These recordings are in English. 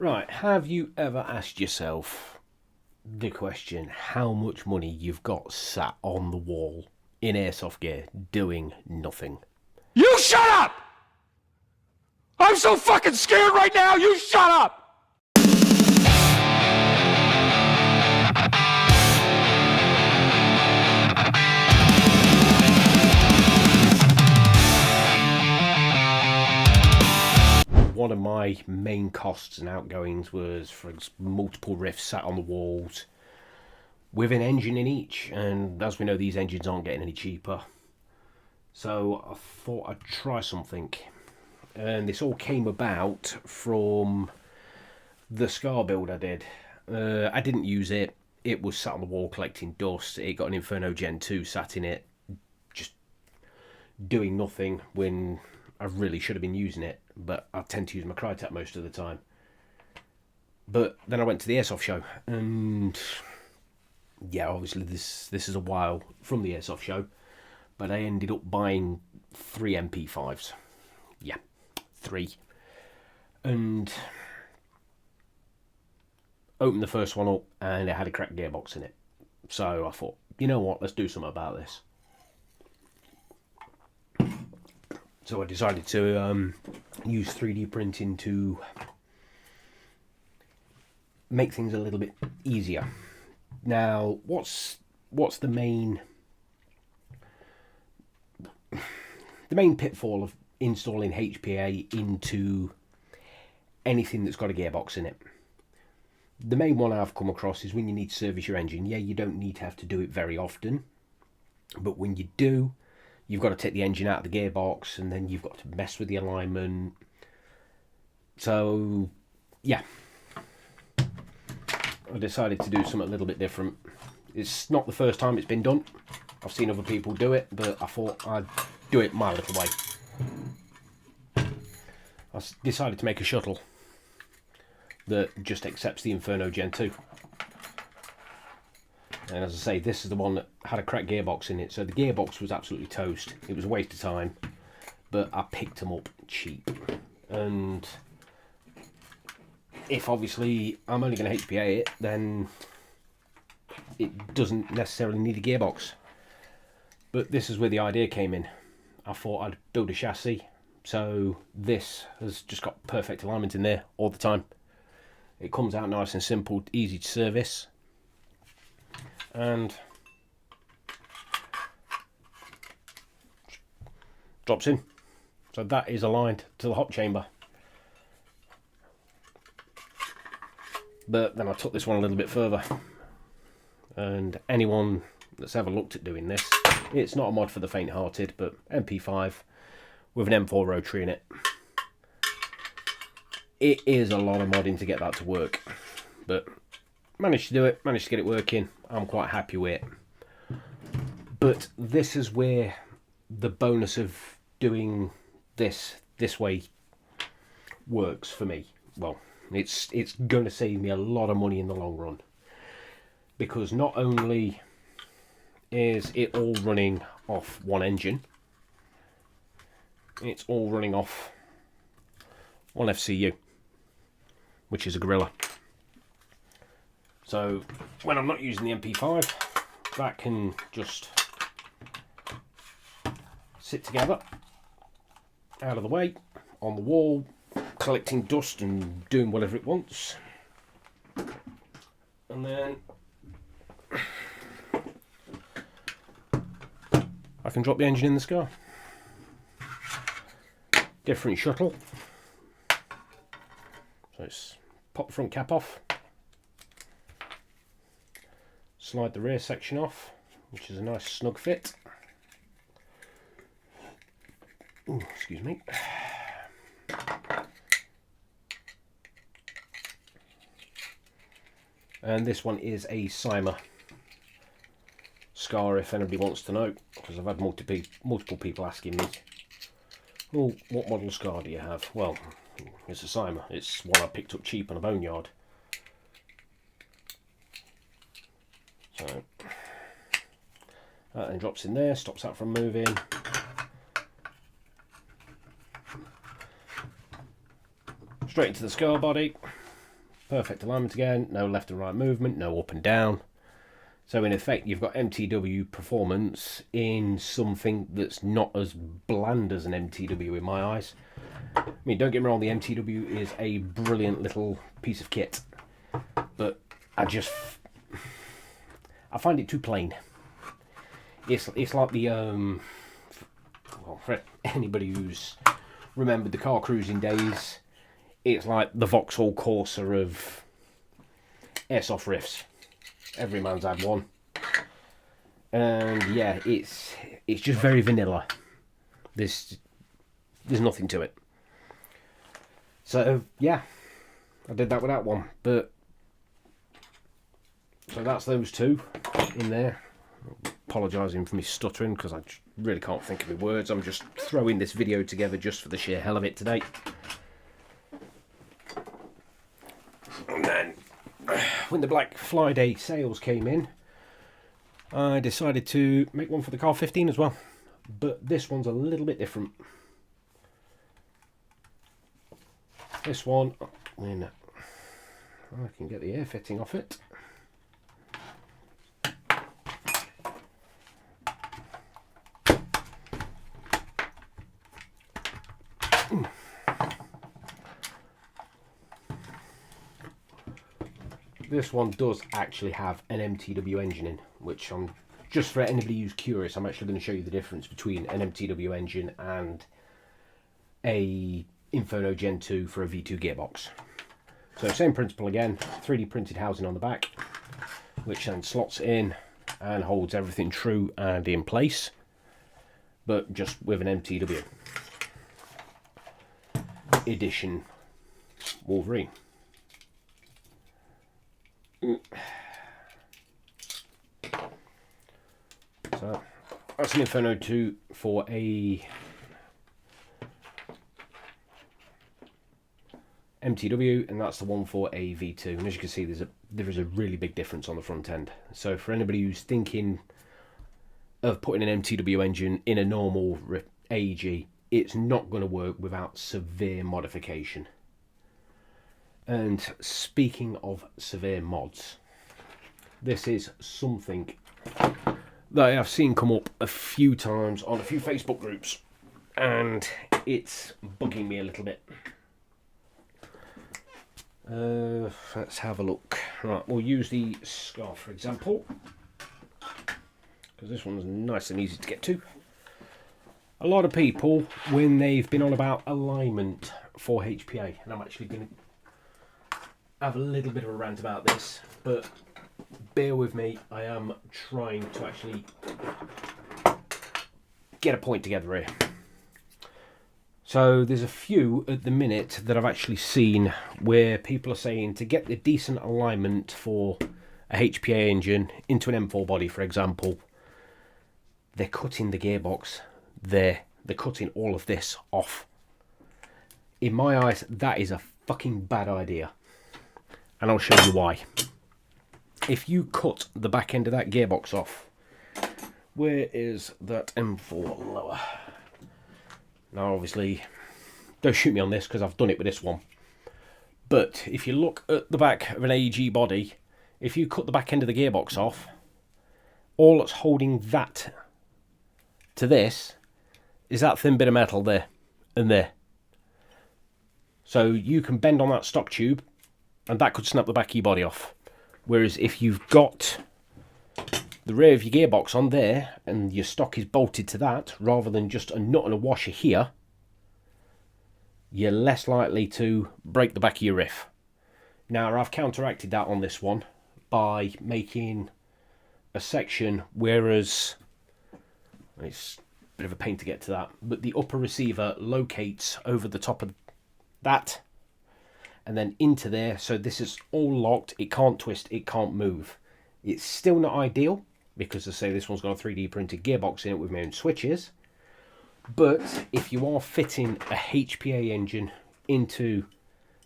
Right, have you ever asked yourself the question how much money you've got sat on the wall in airsoft gear doing nothing? You shut up! I'm so fucking scared right now, you shut up! One of my main costs and outgoings was for multiple riffs sat on the walls with an engine in each, and as we know, these engines aren't getting any cheaper. So I thought I'd try something, and this all came about from the Scar build I did. I didn't use it. It was sat on the wall collecting dust. It got an Inferno Gen 2 sat in it, just doing nothing when I really should have been using it, but I tend to use my Crytek most of the time. But then I went to the Airsoft show, and yeah, obviously this is a while from the Airsoft show, but I ended up buying 3 MP5s. Yeah, 3. And opened the first one up, and it had a cracked gearbox in it. So I thought, you know what, let's do something about this. So I decided to use 3D printing to make things a little bit easier. Now, what's the main pitfall of installing HPA into anything that's got a gearbox in it? The main one I've come across is when you need to service your engine. Yeah, you don't need to have to do it very often, but when you do, you've got to take the engine out of the gearbox, and then you've got to mess with the alignment. So, yeah, I decided to do something a little bit different. It's not the first time it's been done. I've seen other people do it, but I thought I'd do it my little way. I decided to make a shuttle that just accepts the Inferno Gen 2. And as I say, this is the one that had a cracked gearbox in it, so the gearbox was absolutely toast. It was a waste of time, but I picked them up cheap. And if obviously I'm only going to HPA it, then it doesn't necessarily need a gearbox. But this is where the idea came in. I thought I'd build a chassis, so this has just got perfect alignment in there all the time. It comes out nice and simple, easy to service, and drops in. So that is aligned to the hop chamber. But then I took this one a little bit further, and anyone that's ever looked at doing this, it's not a mod for the faint-hearted, but MP5 with an M4 rotary in it. It is a lot of modding to get that to work, but managed to do it, managed to get it working. I'm quite happy with it. But this is where the bonus of doing this way works for me. Well, it's going to save me a lot of money in the long run, because not only is it all running off one engine, it's all running off one FCU, which is a Gorilla. So when I'm not using the MP5, that can just sit together, out of the way, on the wall, collecting dust and doing whatever it wants. And then I can drop the engine in the Scar. Different shuttle. So it's pop the front cap off, slide the rear section off, which is a nice snug fit. Ooh, excuse me. And this one is a Cymer Scar, if anybody wants to know, because I've had multiple people asking me, well, what model Scar do you have? Well, it's a Cymer. It's one I picked up cheap on a boneyard. So that then drops in there, stops that from moving. Straight into the Scar body. perfect alignment again, no left and right movement, no up and down. So in effect, you've got MTW performance in something that's not as bland as an MTW in my eyes. I mean, don't get me wrong, the MTW is a brilliant little piece of kit, but I find it too plain. It's like the well, for anybody who's remembered the car cruising days, it's like the Vauxhall Corsa of airsoft riffs. Every man's had one, and yeah, it's just very vanilla. There's nothing to it. So yeah, I did that with that one. But so that's those two in there. Apologising for me stuttering because I really can't think of my words. I'm just throwing this video together just for the sheer hell of it today. And then when the Black Friday sales came in, I decided to make one for the Car 15 as well. But this one's a little bit different. This one, when I can get the air fitting off it. This one does actually have an MTW engine in, which I'm just for anybody who's curious, I'm actually going to show you the difference between an MTW engine and a Inferno Gen 2 for a V2 gearbox. So same principle again, 3D printed housing on the back, which then slots in and holds everything true and in place, but just with an MTW edition Wolverine. So that's an Inferno 2 for a MTW, and that's the one for a V2. And as you can see, there is a really big difference on the front end. So for anybody who's thinking of putting an MTW engine in a normal AEG, it's not going to work without severe modification. And speaking of severe mods, this is something that I've seen come up a few times on a few Facebook groups, and it's bugging me a little bit. Let's have a look. Right, we'll use the scarf for example, because this one's nice and easy to get to. A lot of people, when they've been on about alignment for HPA, and I'm actually going to have a little bit of a rant about this, but bear with me, I am trying to actually get a point together here. So there's a few at the minute that I've actually seen where people are saying to get the decent alignment for a HPA engine into an M4 body, for example, they're cutting the gearbox there. They're cutting all of this off. In my eyes, that is a fucking bad idea. And I'll show you why. If you cut the back end of that gearbox off, where is that M4 lower? Now obviously, don't shoot me on this because I've done it with this one. But if you look at the back of an AEG body, if you cut the back end of the gearbox off, all that's holding that to this is that thin bit of metal there and there. So you can bend on that stock tube and that could snap the back of your body off. Whereas if you've got the rear of your gearbox on there and your stock is bolted to that rather than just a nut and a washer here, you're less likely to break the back of your riff. Now I've counteracted that on this one by making a section, whereas it's a bit of a pain to get to that, but the upper receiver locates over the top of that and then into there, so this is all locked, it can't twist, it can't move. It's still not ideal because, as I say, this one's got a 3D printed gearbox in it with my own switches, but if you are fitting a HPA engine into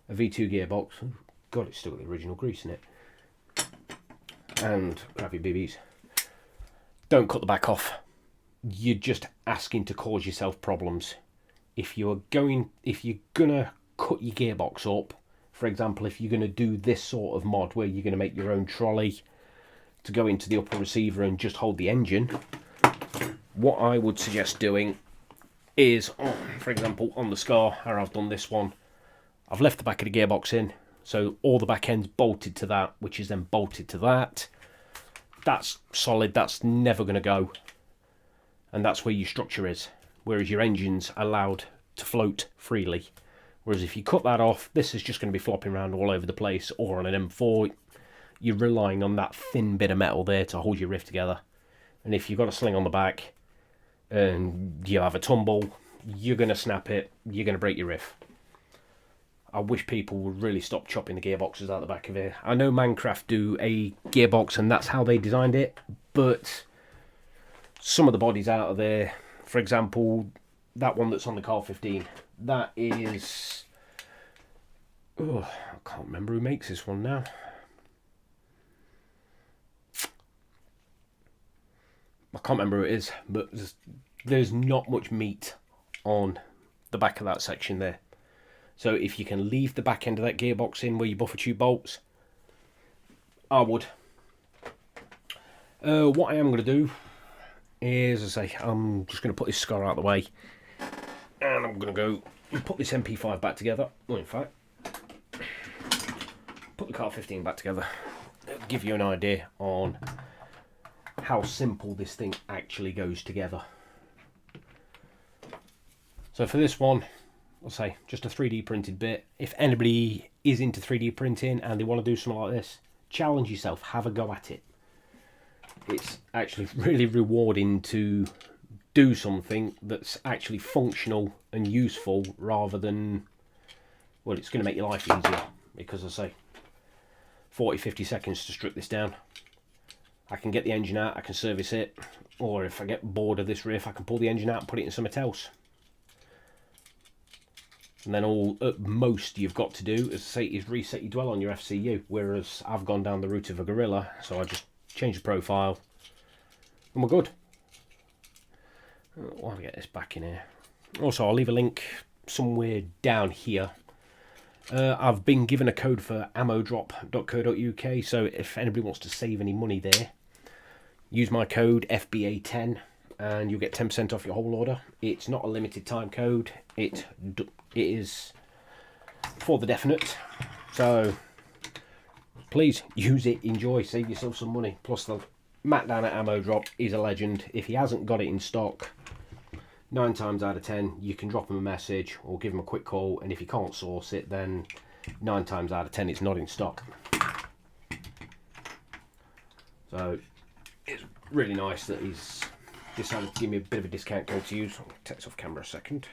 a V2 gearbox, oh god, it's still got the original grease in it, and crappy BBs, don't cut the back off. You're just asking to cause yourself problems. If you're gonna cut your gearbox up, For example, if you're going to do this sort of mod where you're going to make your own trolley to go into the upper receiver and just hold the engine, what I would suggest doing is, for example, on the Scar, how I've done this one, I've left the back of the gearbox in, so all the back end's bolted to that, which is then bolted to that. That's solid, that's never going to go, and that's where your structure is, whereas your engine's allowed to float freely. Whereas if you cut that off, this is just going to be flopping around all over the place, or on an M4, you're relying on that thin bit of metal there to hold your riff together. And if you've got a sling on the back and you have a tumble, you're going to snap it, you're going to break your riff. I wish people would really stop chopping the gearboxes out the back of here. I know Minecraft do a gearbox and that's how they designed it, but some of the bodies out of there, for example, that one that's on the Car 15, that is... oh, I can't remember who makes this one now. I can't remember who it is, but there's not much meat on the back of that section there. So if you can leave the back end of that gearbox in where your buffer tube bolts, I would. What I am going to do is, as I say, I'm just going to put this Scar out of the way, and I'm going to go and put this MP5 back together. Well, in fact, put the Car 15 back together. It'll give you an idea on how simple this thing actually goes together. So for this one, I'll say just a 3D printed bit. If anybody is into 3D printing and they want to do something like this, challenge yourself, have a go at it. It's actually really rewarding to do something that's actually functional and useful, rather than, well, it's going to make your life easier, because I say 40-50 seconds to strip this down. I can get the engine out, I can service it, or if I get bored of this riff, I can pull the engine out and put it in something else. And then all at most you've got to do, as I say, is reset your dwell on your FCU, whereas I've gone down the route of a Gorilla, so I just change the profile and we're good. I'll get this back in here. Also, I'll leave a link somewhere down here. I've been given a code for ammodrop.co.uk, so if anybody wants to save any money there, use my code FBA10 and you'll get 10% off your whole order. It's not a limited time code, it is for the definite, so please use it, enjoy, save yourself some money. Plus the Matt down at Ammo Drop is a legend. If he hasn't got it in stock, 9 times out of 10 you can drop him a message or give him a quick call, and if you can't source it, then 9 times out of 10 it's not in stock. So it's really nice that he's decided to give me a bit of a discount code to use. I'll take this off camera a second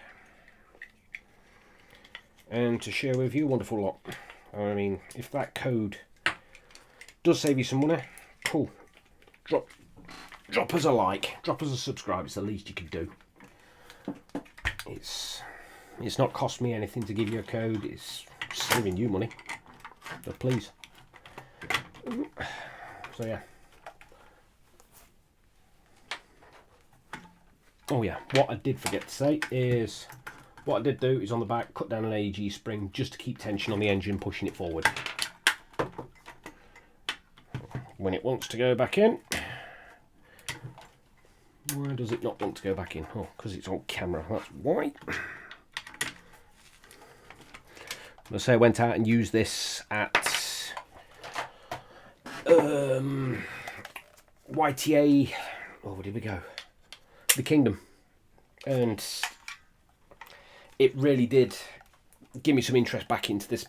and to share with you, wonderful lot. I mean, if that code does save you some money, cool. Drop us a like, drop us a subscribe. It's the least you could do. It's not cost me anything to give you a code. It's saving you money. So please. So yeah. Oh yeah, what I did forget to say is, what I did do is on the back cut down an AEG spring just to keep tension on the engine, pushing it forward. When it wants to go back in, why does it not want to go back in? Oh, because it's on camera, that's why. Let's say I went out and used this at YTA, oh, where did we go? The Kingdom, and it really did give me some interest back into this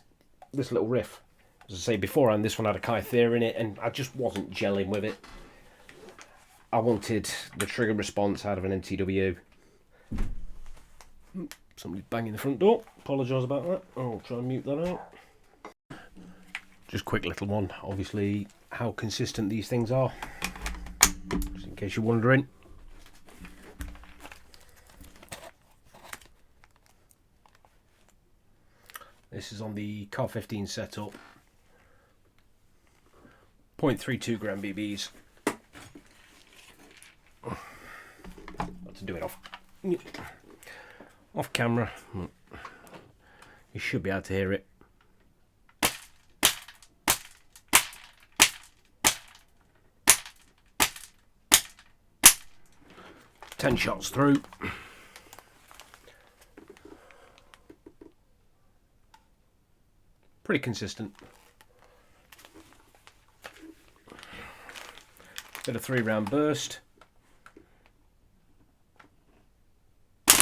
little riff. As I say, beforehand this one had a Kythera in it and I just wasn't gelling with it. I wanted the trigger response out of an MTW. Somebody's banging the front door, apologise about that. I'll try and mute that out. Just quick little one, obviously how consistent these things are, just in case you're wondering. This is on the Car 15 setup. 0.32 gram BBs. Got to do it off camera. You should be able to hear it. 10 shots through. Pretty consistent. Bit of 3-round burst. A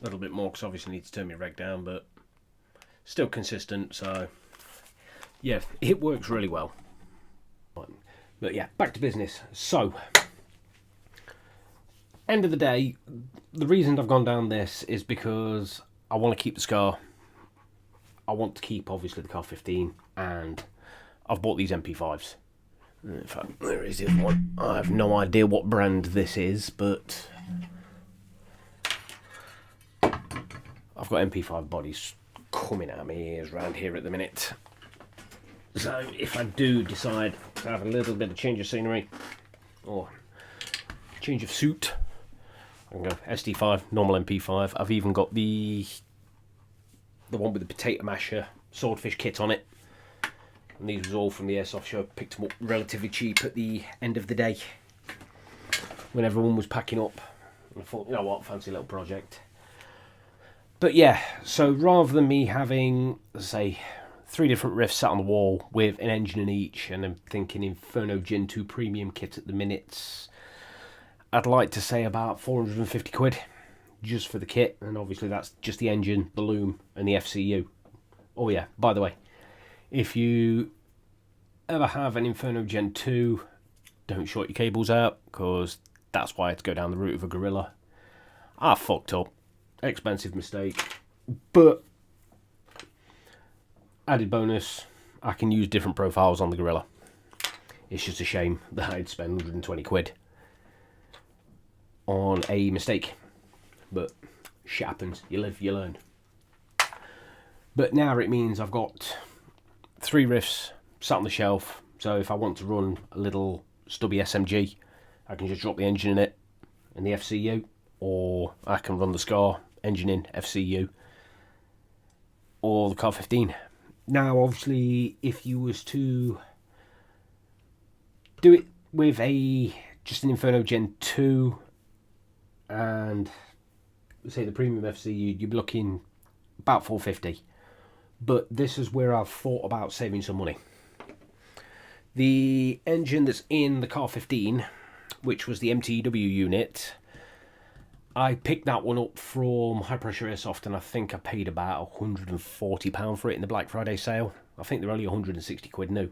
little bit more because obviously I need to turn my reg down, but still consistent, so yeah, it works really well. But yeah, back to business. So, end of the day, the reason I've gone down this is because I want to keep the Scar. I want to keep, obviously, the Car 15, and I've bought these MP5s. In fact, there is the other one. I have no idea what brand this is, but I've got MP5 bodies coming out of my ears around here at the minute. So if I do decide to have a little bit of change of scenery or change of suit, I can go SD5, normal MP5. I've even got the one with the potato masher swordfish kit on it. And these was all from the airsoft show. Picked them up relatively cheap at the end of the day when everyone was packing up. And I thought, you know what, fancy little project. But yeah, so rather than me having, say, 3 different riffs sat on the wall with an engine in each, and I'm thinking Inferno Gen 2 premium kit at the minute, I'd like to say about 450 quid just for the kit, and obviously that's just the engine, the loom, and the FCU. Oh yeah, by the way, if you ever have an Inferno Gen 2, don't short your cables out, because that's why I had to go down the route of a Gorilla. I fucked up. Expensive mistake. But added bonus, I can use different profiles on the Gorilla. It's just a shame that I'd spend 120 quid on a mistake. But shit happens. You live, you learn. But now it means I've got 3 riffs sat on the shelf. So if I want to run a little stubby SMG, I can just drop the engine in it and the FCU. Or I can run the Scar, engine in, FCU. Or the Car 15. Now obviously if you was to do it with just an Inferno Gen 2 and say the premium FCU, you'd be looking about 450. But this is where I've thought about saving some money. The engine that's in the Car 15, which was the MTW unit, I picked that one up from High Pressure Airsoft, and I think I paid about £140 for it in the Black Friday sale. I think they're only 160 quid new.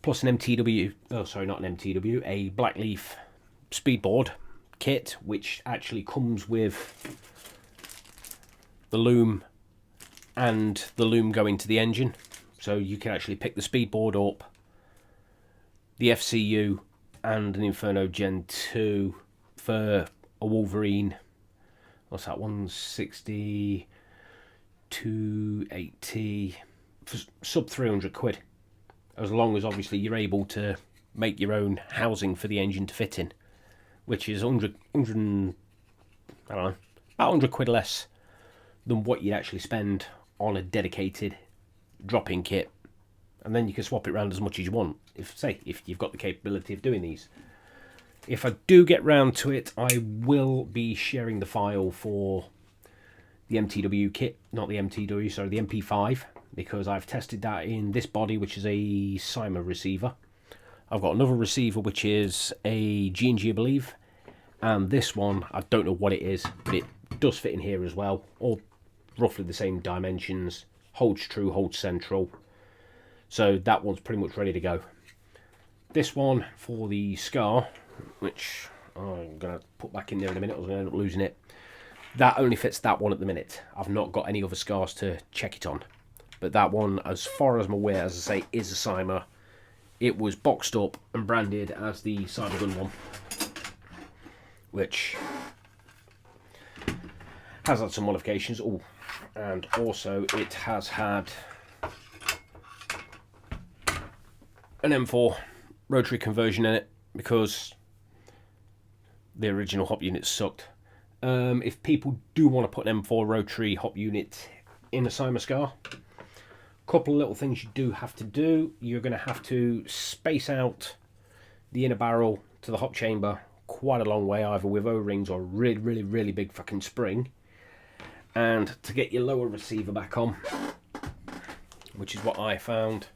Plus an MTW, oh sorry, not an MTW, a Blackleaf speedboard kit, which actually comes with the loom and the loom going to the engine. So you can actually pick the speedboard up, the FCU, and an Inferno Gen 2 for a Wolverine. What's that, 160, 280, for sub 300 quid. As long as obviously you're able to make your own housing for the engine to fit in, which is 100 I don't know, about 100 quid less than what you'd actually spend on a dedicated drop-in kit. And then you can swap it around as much as you want, if you've got the capability of doing these. If I do get round to it, I will be sharing the file for the MTW kit, not the MTW, sorry, the MP5, because I've tested that in this body, which is a Cyma receiver. I've got another receiver, which is a G&G, I believe, and this one, I don't know what it is, but it does fit in here as well, all roughly the same dimensions, holds true, holds central, so that one's pretty much ready to go. This one for the Scar, which I'm going to put back in there in a minute, I was going to end up losing it. That only fits that one at the minute. I've not got any other Scars to check it on. But that one, as far as I'm aware, as I say, is a Cyma. It was boxed up and branded as the Cybergun one, which has had some modifications. Oh, and also it has had an M4 rotary conversion in it, because the original hop unit sucked. If people do want to put an M4 rotary hop unit in a Cyma Scar, Couple of little things you do have to do. You're going to have to space out the inner barrel to the hop chamber quite a long way, either with O-rings or a really big fucking spring. And to get your lower receiver back on, which is what I found,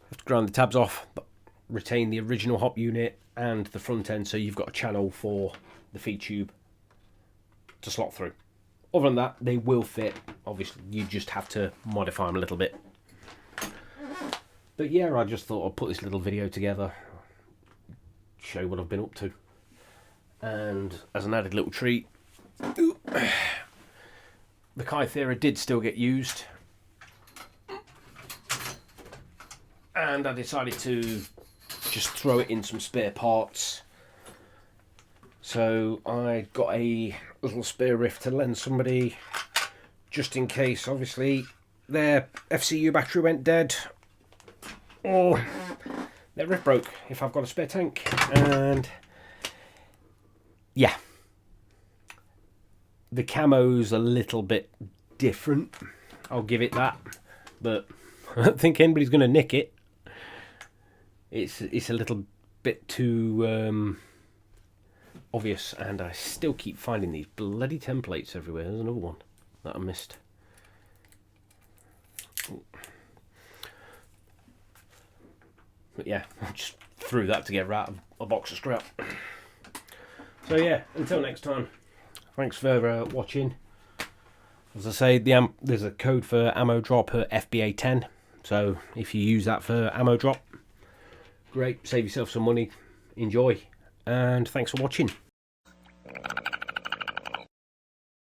have to grind the tabs off, but retain the original hop unit and the front end, so you've got a channel for the feed tube to slot through. Other than that, they will fit. Obviously, you just have to modify them a little bit. But yeah, I just thought I'd put this little video together, show what I've been up to. And as an added little treat, the Kythera did still get used. And I decided to just throw it in some spare parts. So I got a little spare riff to lend somebody, just in case, obviously, their FCU battery went dead, or their riff broke, if I've got a spare tank. And yeah, the camo's a little bit different, I'll give it that, but I don't think anybody's going to nick it. It's a little bit too obvious, and I still keep finding these bloody templates everywhere. There's another one that I missed. But yeah, I just threw that together out of a box of scrap. So yeah, until next time, thanks for watching. As I say, there's a code for ammo drop at FBA 10, so if you use that for ammo drop, great, save yourself some money, enjoy, and thanks for watching.